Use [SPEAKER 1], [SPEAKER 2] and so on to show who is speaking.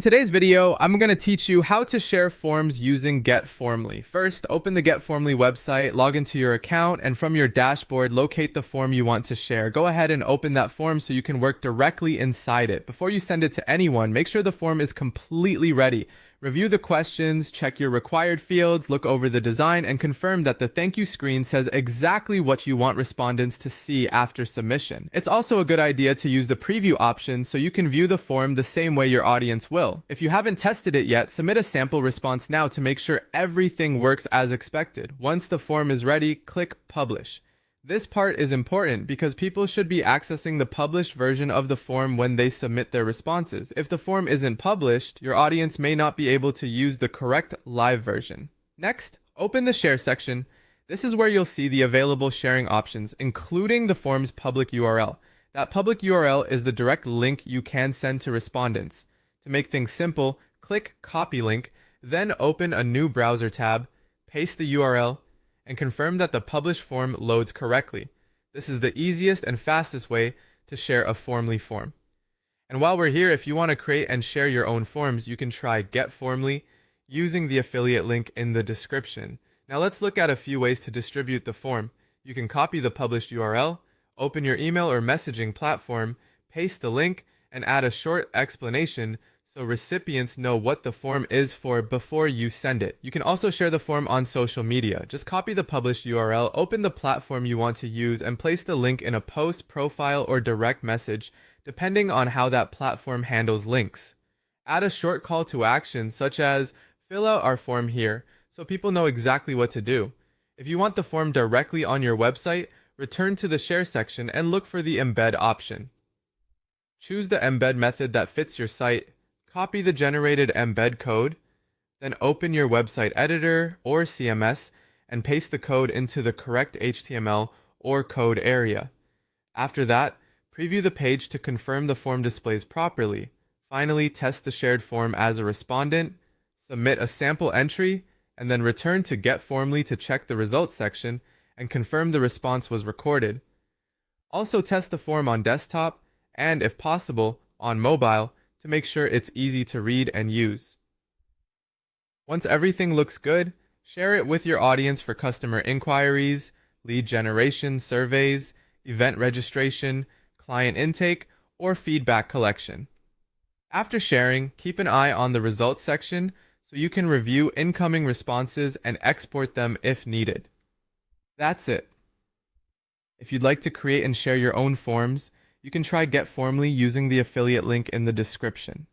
[SPEAKER 1] In today's video, I'm going to teach you how to share forms using GetFormly. First, open the GetFormly website, log into your account, and from your dashboard, locate the form you want to share. Go ahead and open that form so you can work directly inside it. Before you send it to anyone, make sure the form is completely ready. Review the questions, check your required fields, look over the design, and confirm that the thank you screen says exactly what you want respondents to see after submission. It's also a good idea to use the preview option so you can view the form the same way your audience will. If you haven't tested it yet, submit a sample response now to make sure everything works as expected. Once the form is ready, click Publish. This part is important because people should be accessing the published version of the form when they submit their responses. If the form isn't published, your audience may not be able to use the correct live version. Next, open the Share section. This is where you'll see the available sharing options, including the form's public URL. That public URL is the direct link you can send to respondents. To make things simple, click Copy Link, then open a new browser tab, paste the URL, and confirm that the published form loads correctly. This is the easiest and fastest way to share a Formly form. And while we're here, if you want to create and share your own forms, you can try GetFormly using the affiliate link in the description. Now let's look at a few ways to distribute the form. You can copy the published URL, open your email or messaging platform, paste the link, and add a short explanation so recipients know what the form is for before you send it. You can also share the form on social media. Just copy the published URL, open the platform you want to use, and place the link in a post, profile, or direct message, depending on how that platform handles links. Add a short call to action, such as, fill out our form here, so people know exactly what to do. If you want the form directly on your website, return to the Share section and look for the Embed option. Choose the embed method that fits your site. Copy the generated embed code, then open your website editor or CMS and paste the code into the correct HTML or code area. After that, preview the page to confirm the form displays properly. Finally, test the shared form as a respondent, submit a sample entry, and then return to GetFormly to check the results section and confirm the response was recorded. Also test the form on desktop and, if possible, on mobile, to make sure it's easy to read and use. Once everything looks good, share it with your audience for customer inquiries, lead generation surveys, event registration, client intake, or feedback collection. After sharing, keep an eye on the results section so you can review incoming responses and export them if needed. That's it. If you'd like to create and share your own forms, you can try GetFormly using the affiliate link in the description.